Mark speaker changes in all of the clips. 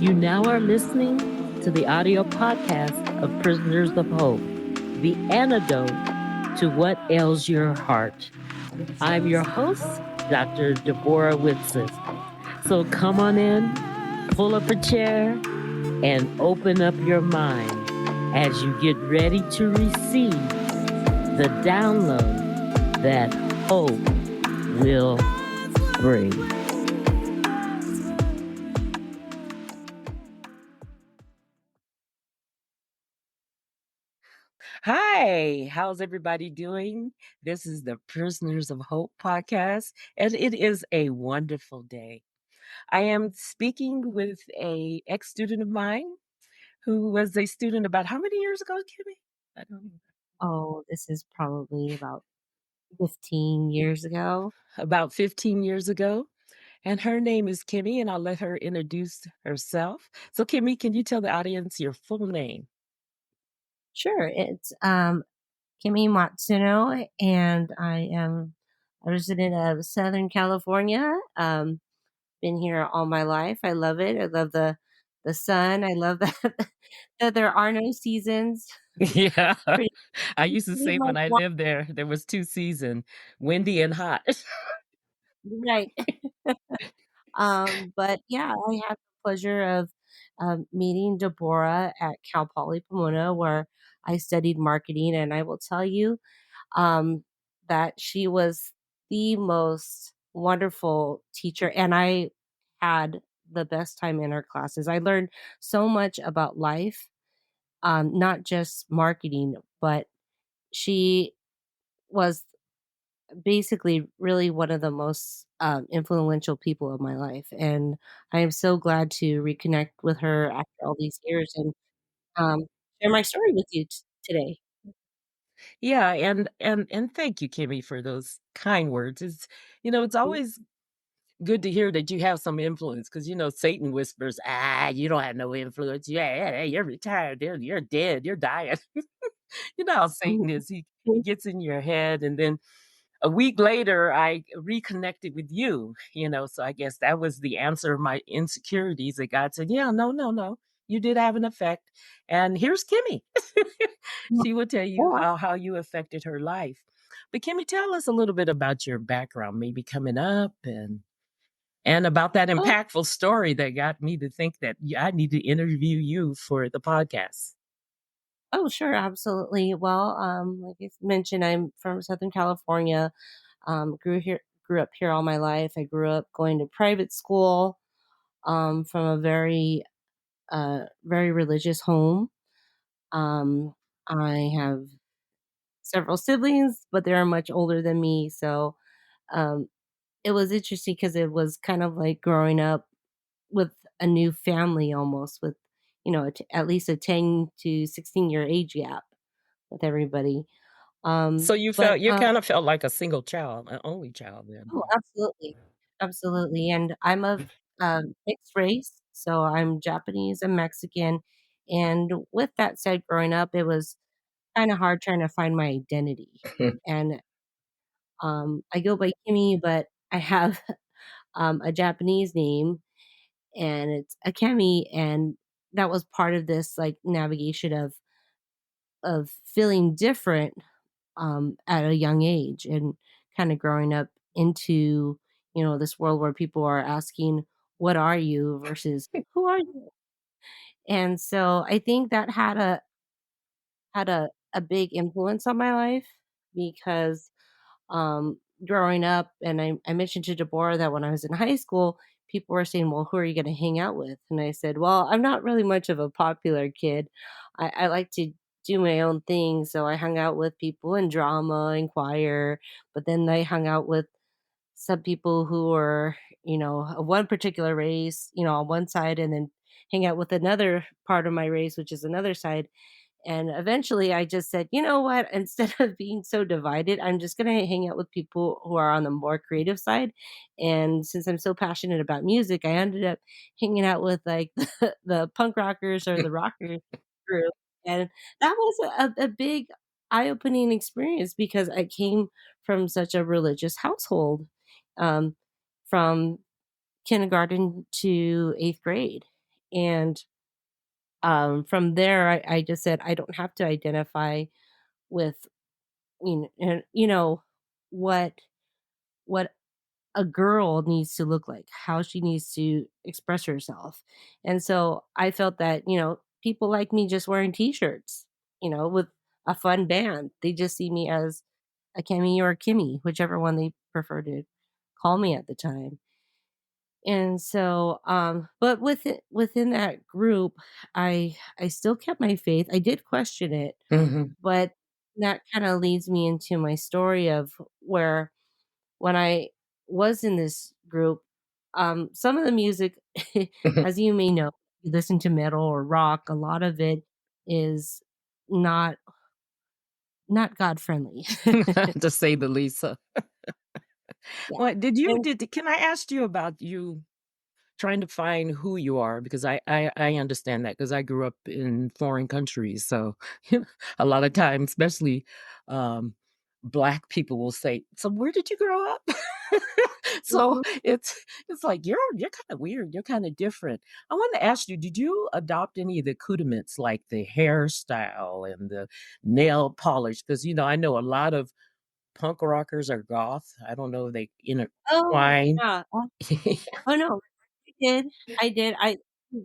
Speaker 1: You now are listening to the audio podcast of Prisoners of Hope, the antidote to what ails your heart. I'm your host, Dr. Deborah Whitson. So come on in, pull up a chair, and open up your mind as you get ready to receive the download that hope will bring. Hi, how's everybody doing? This is the Prisoners of Hope podcast, and it is a wonderful day. I am speaking with a ex-student of mine who was a student about how many years ago, Kimmy? I don't know.
Speaker 2: Oh, this is probably about 15 years ago.
Speaker 1: About 15 years ago. And her name is Kimmy, and I'll let her introduce herself. So, Kimmy, can you tell the audience your full name?
Speaker 2: Sure, it's Akemi Matsuno, and I am a resident of Southern California. Been here all my life. I love it. I love the sun. I love that that there are no seasons.
Speaker 1: Yeah.
Speaker 2: Pretty,
Speaker 1: I used to
Speaker 2: pretty
Speaker 1: say
Speaker 2: much
Speaker 1: when I lived there, there was 2 seasons, windy and hot.
Speaker 2: right. But yeah, I had the pleasure of meeting Deborah at Cal Poly Pomona, where I studied marketing, and I will tell you um, that she was the most wonderful teacher, and I had the best time in her classes. I learned so much about life, not just marketing, but she was basically really one of the most influential people of my life. And I am so glad to reconnect with her after all these years and um, share my story with you today.
Speaker 1: Yeah, and thank you, Kimmy, for those kind words. It's always good to hear that you have some influence because Satan whispers, you don't have no influence. Yeah, you're retired. You're dead. You're dying. You know how Satan is. He gets in your head, and then a week later, I reconnected with you. So I guess that was the answer of my insecurities. That God said, "Yeah, no, no, no, you did have an effect." And here's Kimmy. She will tell you
Speaker 2: Yeah.
Speaker 1: how you affected her life. But Kimmy, tell us a little bit about your background, maybe coming up and about that
Speaker 2: Oh,
Speaker 1: impactful story that got me to think that I need to interview you for the podcast.
Speaker 2: oh, sure, absolutely. Well, like I mentioned, I'm from Southern California. Grew up here all my life. I grew up going to private school from a very religious home. Um, I have several siblings, but they're much older than me. So um, it was interesting because it was kind of like growing up with a new family almost with, at least a 10 to 16-year age gap with everybody.
Speaker 1: So
Speaker 2: But
Speaker 1: you kind of felt like a single child, an only child then.
Speaker 2: oh, absolutely. Absolutely. And I'm of mixed race. So I'm Japanese and Mexican. And with that said, growing up, it was kind of hard trying to find my identity. And I go by Kimi, but I have a Japanese name and it's Akemi. And that was part of this like navigation of feeling different at a young age and kind of growing up into this world where people are asking what are you versus who are you. And so I think that had a big influence on my life because growing up, and I mentioned to Deborah that when I was in high school, people were saying, "Well, who are you going to hang out with?" And I said, "Well, I'm not really much of a popular kid. I like to do my own thing, so I hung out with people in drama and choir, but then I hung out with some people who were, of one particular race, on one side, and then hang out with another part of my race, which is another side." And eventually I just said, you know what? Instead of being so divided, I'm just going to hang out with people who are on the more creative side. And since I'm so passionate about music, I ended up hanging out with like the punk rockers or the rocker group. And that was a big eye opening experience because I came from such a religious household, um, from kindergarten to eighth grade. And from there, I just said, I don't have to identify with, you know, what what a girl needs to look like, how she needs to express herself. And so I felt that, people like me just wearing t-shirts, with a fun band. They just see me as a Kemi or a Kimmy, whichever one they prefer to call me at the time. And so, but within that group, I still kept my faith. I did question it,
Speaker 1: Mhm.
Speaker 2: but that kind of leads me into my story of where when I was in this group, some of the music, as you may know, you listen to metal or rock, a lot of it is not not God friendly.
Speaker 1: To say the least. So,
Speaker 2: Yeah.
Speaker 1: what did you
Speaker 2: And
Speaker 1: did can I ask you about you trying to find who you are? Because I understand that because I grew up in foreign countries, so, a lot of times, especially, um, Black people will say, "So where did you grow up?" So,
Speaker 2: mhm.
Speaker 1: it's like, "You're kinda weird, you're kinda different." I wanted to ask you, did you adopt any of the accoutrements, like the hairstyle and the nail polish? Because I know a lot of punk rockers are goth. I don't know if they
Speaker 2: Oh,
Speaker 1: intertwine.
Speaker 2: yeah. Oh, no, I did. I did.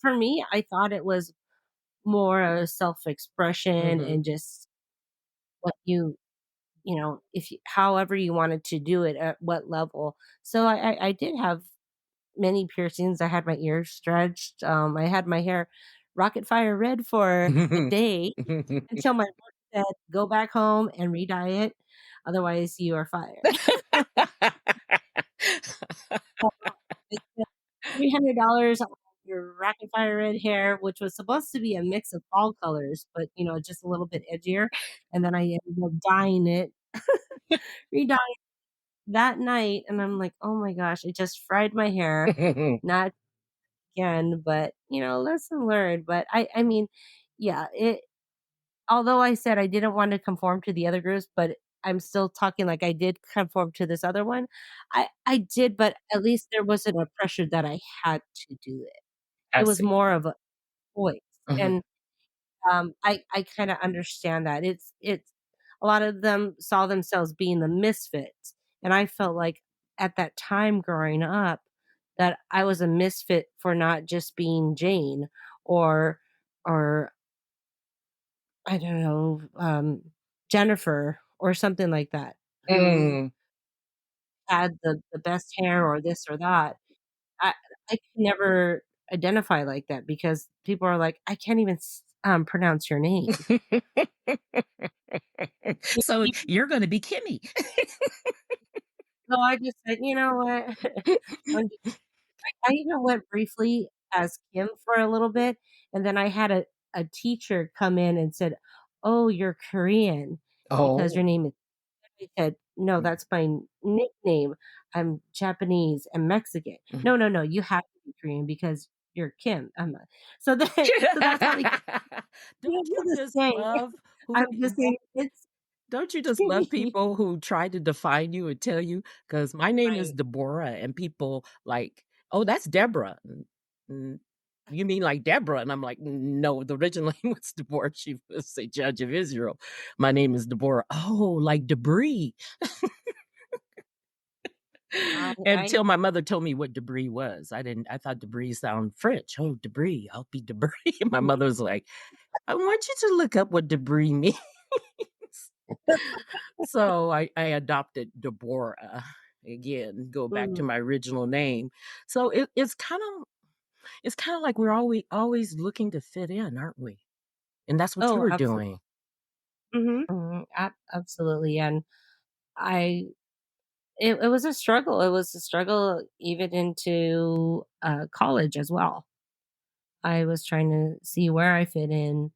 Speaker 2: For me, I thought it was more a self-expression
Speaker 1: Mhm.
Speaker 2: and just what if you however you wanted to do it at what level. So I did have many piercings. I had my ears stretched. I had my hair rocket fire red for a day until my work said, "Go back home and re-dye it, otherwise you are fired." They said, $300 on your rocket fire red hair, which was supposed to be a mix of fall colors, but, just a little bit edgier, and then I ended up dyeing it, re-dyeing that night, and I'm like, "Oh my gosh, I just fried my hair." Not again, but, lesson learned. But I mean, yeah, although I said I didn't want to conform to the other groups, but I'm still talking like I did conform to this other one. I did, but at least there wasn't a pressure that I had to do it.
Speaker 1: I
Speaker 2: It was
Speaker 1: see.
Speaker 2: more of a choice.
Speaker 1: Mhm.
Speaker 2: And I kind of understand that. It's a lot of them saw themselves being the misfits. And I felt like at that time growing up that I was a misfit for not just being Jane or or I don't know, Jennifer or something like that, who
Speaker 1: Mm.
Speaker 2: had the best hair or this or that. I I could never identify like that because people are like, "I can't even pronounce your name."
Speaker 1: So you're gonna be Kimmy.
Speaker 2: So I just said, "You know what?" I'm just I even went briefly as Kim for a little bit, and then I had a teacher come in and said, "Oh, you're Korean because
Speaker 1: Oh.
Speaker 2: your name is." I said, "No, that's my nickname. I'm Japanese and Mexican."
Speaker 1: Mhm.
Speaker 2: "No, no, no, you have to be Korean because you're Kim." I'm not. So then so that's how we came
Speaker 1: Don't
Speaker 2: to
Speaker 1: you
Speaker 2: this
Speaker 1: just
Speaker 2: day.
Speaker 1: love
Speaker 2: I'm
Speaker 1: who
Speaker 2: just saying it's
Speaker 1: don't you just love
Speaker 2: Kimmy.
Speaker 1: people who try to define you and tell you? Because my name is
Speaker 2: Right.
Speaker 1: Deborah, and people like, "Oh, that's Deborah." "Mm, you mean like Deborah?" And I'm like, "No, the original name was Deborah. She was a judge of Israel. My name is Deborah." "Oh, like debris."
Speaker 2: I
Speaker 1: Until my mother told me what debris was. I thought debris sound French. "Oh, debris, I'll be debris." My mother was like, "I want you to look up what debris means." So I adopted Deborah. Again, go back to
Speaker 2: mm,
Speaker 1: my original name. So it's kinda like we're always looking to fit in, aren't we? And that's what you
Speaker 2: oh,
Speaker 1: were
Speaker 2: absolutely.
Speaker 1: doing.
Speaker 2: Absolutely, and I it was a struggle. It was a struggle even into, college as well. I was trying to see where I fit in,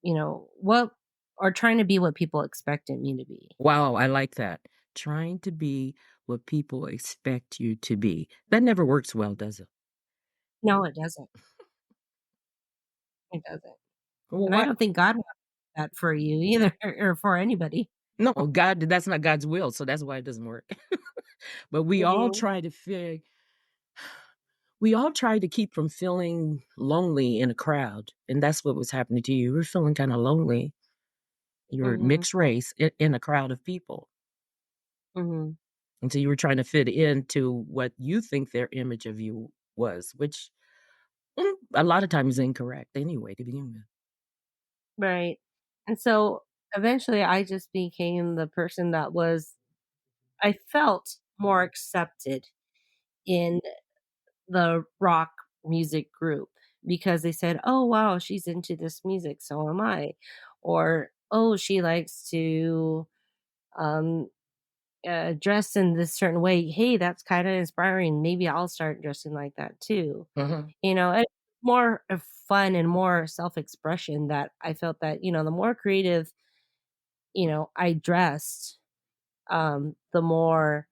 Speaker 2: what or trying to be what people expected me to be.
Speaker 1: Wow, I like that. Trying to be what people expect you to be. That never works well, does it?
Speaker 2: No, it doesn't. It doesn't.
Speaker 1: Well,
Speaker 2: And I
Speaker 1: what
Speaker 2: don't think God wants that for you either or for anybody.
Speaker 1: no, God that's not God's will, so that's why it doesn't work. But we all
Speaker 2: Mhm.
Speaker 1: try to fit we all try to keep from feeling lonely in a crowd, and that's what was happening to you. You were feeling kinda lonely. You were
Speaker 2: Mhm,
Speaker 1: mixed race in a crowd of people,
Speaker 2: mhm.
Speaker 1: and so you were trying to fit into what you think their image of you was, which, a lot of times is incorrect anyway to begin with.
Speaker 2: Right. And so eventually I just became the person that was I felt more accepted in the rock music group because they said, "Oh, wow, she's into this music, so am I." Or, "Oh, she likes to, um, dress in this certain way. Hey, that's kinda inspiring. Maybe I'll start dressing like that too."
Speaker 1: Mhm,
Speaker 2: And more of fun and more self-expression that I felt that, the more creative, I dressed, the more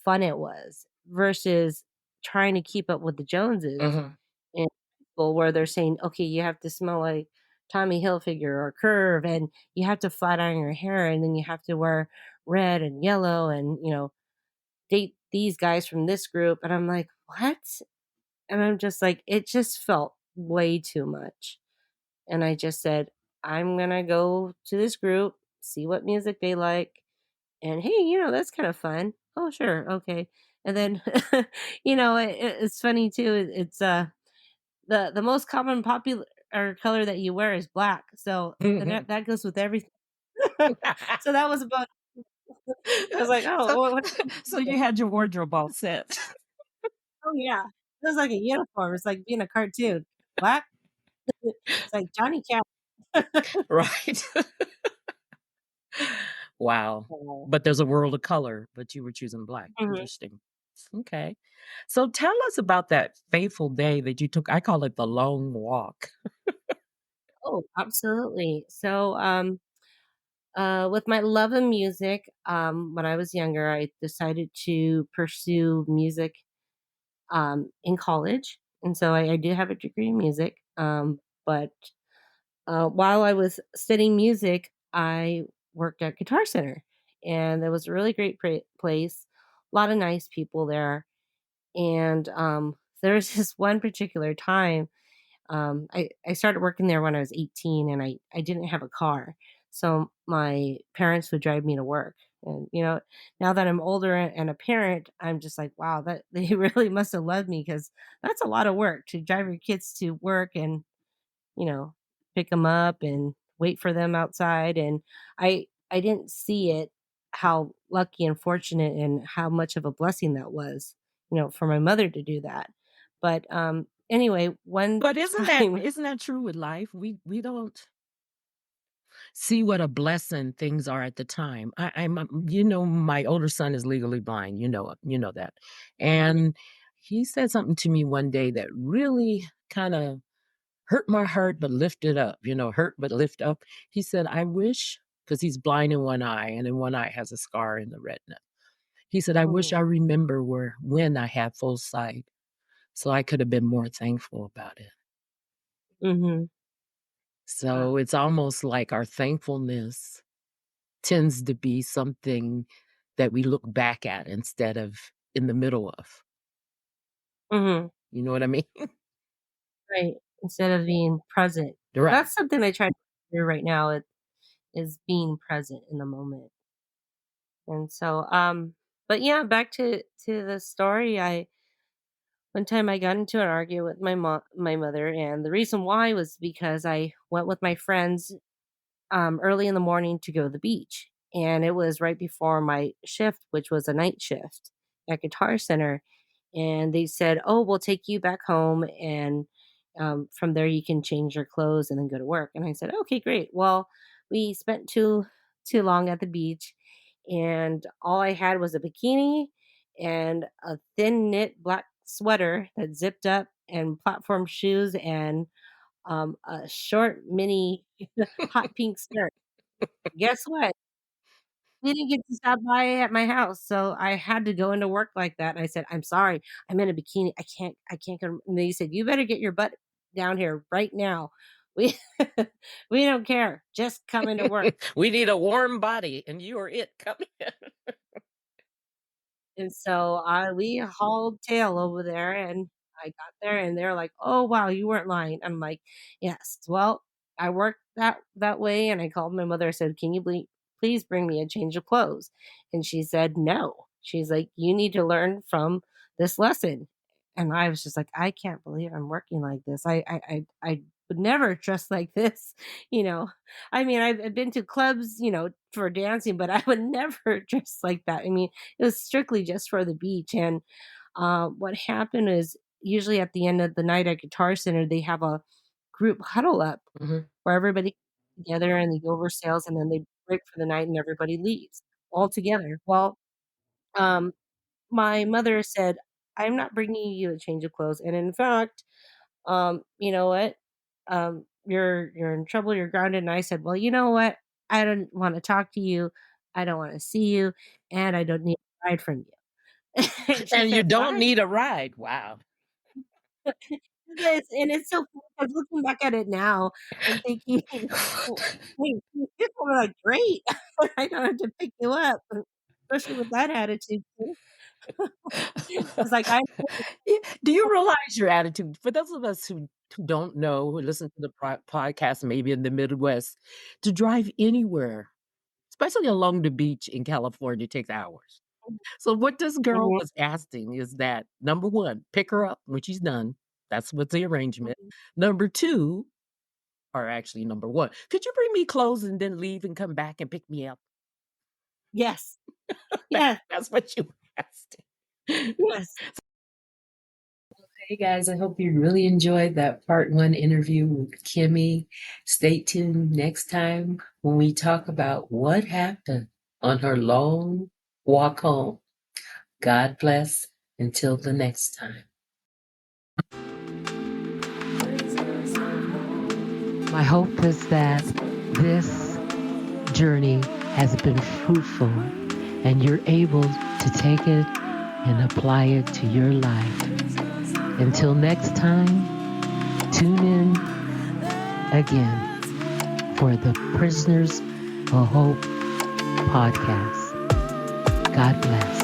Speaker 2: fun it was versus trying to keep up with the Joneses
Speaker 1: mhm,
Speaker 2: in school where they're saying, "Okay, you have to smell like Tommy Hilfiger or Curve, and you have to flat iron your hair, and then you have to wear red and yellow and, date these guys from this group." And I'm like, "What?" And I'm just like, it just felt way too much. And I just said, "I'm gonna go to this group, see what music they like, and hey, that's kind of fun. Oh, sure, okay." And then, it's funny too. It's the most common popular or color that you wear is black, so and
Speaker 1: mhm.
Speaker 2: that goes with everything. So that was about. I was like, oh,
Speaker 1: So
Speaker 2: what?
Speaker 1: so you had your wardrobe all set.
Speaker 2: Oh yeah, it was like a uniform. It's like being a cartoon. Black. It's like Johnny Cat.
Speaker 1: Right. Wow. But there's a world of color, but you were choosing black.
Speaker 2: Mhm.
Speaker 1: Interesting. Okay. So tell us about that fateful day that you took. I call it the long walk.
Speaker 2: Oh, absolutely. So, with my love of music, when I was younger, I decided to pursue music in college, and so I do have a degree in music. But while I was studying music, I worked at Guitar Center, and it was a really great place. A lot of nice people there, and there was this one particular time I started working there when I was 18 and I didn't have a car. So my parents would drive me to work. And now that I'm older and a parent, I'm just like, wow, that they really must have loved me because that's a lot of work to drive your kids to work and, you know, pick them up and wait for them outside. And I didn't see it how lucky and fortunate and how much of a blessing that was, for my mother to do that. But anyway, one
Speaker 1: But isn't that
Speaker 2: time.
Speaker 1: isn't that true with life? We don't see what a blessing things are at the time. My older son is legally blind. You know that, and he said something to me one day that really kind of hurt my heart, but lifted up. Hurt but lift up. He said, "I wish." Because he's blind in one eye, and in one eye has a scar in the retina. He said, "I wish I
Speaker 2: Mhm,
Speaker 1: remember where when I had full sight, so I could have been more thankful about it."
Speaker 2: mhm,
Speaker 1: So
Speaker 2: wow,
Speaker 1: it's almost like our thankfulness tends to be something that we look back at instead of in the middle of.
Speaker 2: mhm,
Speaker 1: You know what I mean?
Speaker 2: right, instead of being present.
Speaker 1: Right.
Speaker 2: That's something I try to do right now, it is being present in the moment. And so, but yeah, back to the story, one time I got into an argument with my mother, and the reason why was because I went with my friends early in the morning to go to the beach. And it was right before my shift, which was a night shift at Guitar Center. And they said, "Oh, we'll take you back home. And from there, you can change your clothes and then go to work." And I said, "Okay, great." Well, we spent too long at the beach. And all I had was a bikini and a thin knit black sweater that zipped up and platform shoes and a short mini hot pink skirt. Guess what? They didn't get to stop by at my house, so I had to go into work like that, and I said, "I'm sorry, I'm in a bikini, I can't go," and they said, "You better get your butt down here right now. We we don't care, just come into work."
Speaker 1: We need a warm body, and you are it. Come in.
Speaker 2: And so, we hauled tail over there, and I got there and they're like, "Oh, wow, you weren't lying." I'm like, "Yes. Well, I worked that way." And I called my mother. I said, "Can you please bring me a change of clothes?" And she said, "No." She's like, "You need to learn from this lesson." And I was just like, "I can't believe I'm working like this. I would never dress like this." You know, I mean, I've been to clubs, for dancing, but I would never dress like that. I mean, it was strictly just for the beach. And what happened is usually at the end of the night at Guitar Center, they have a group huddle up
Speaker 1: Mhm.
Speaker 2: where everybody gets together and they go over sales and then they break for the night and everybody leaves all together. Well, um, my mother said, "I'm not bringing you a change of clothes." And in fact, you know what? You're in trouble, you're grounded. And I said, "Well, you know what? I don't want to talk to you. I don't want to see you, and I don't need a ride from you." And she
Speaker 1: And you
Speaker 2: said,
Speaker 1: don't
Speaker 2: "Fine."
Speaker 1: need a ride. Wow.
Speaker 2: And it's so funny 'cause looking back at it now, I'm thinking, "Well, wait, you were like, great. I don't have to pick you up," especially with that attitude too. It's like, I
Speaker 1: Yeah, do you realize your attitude for those of us who don't know, who listen to the podcast maybe in the Midwest, to drive anywhere, especially along the beach in California, takes hours. So what this girl
Speaker 2: Mhm,
Speaker 1: was asking is that, number 1, pick her up when she's done. That's what's the arrangement.
Speaker 2: mhm.
Speaker 1: Number 2, or actually number 1, "Could you bring me clothes and then leave and come back and pick me up?"
Speaker 2: Yes, yes,
Speaker 1: That's what you were asking.
Speaker 2: yes.
Speaker 1: Hey guys, I hope you really enjoyed that part 1 interview with Kimmy. Stay tuned next time when we talk about what happened on her long walk home. God bless until the next time. My hope is that this journey has been fruitful and you're able to take it and apply it to your life. Until next time, tune in again for the Prisoners of Hope podcast. God bless.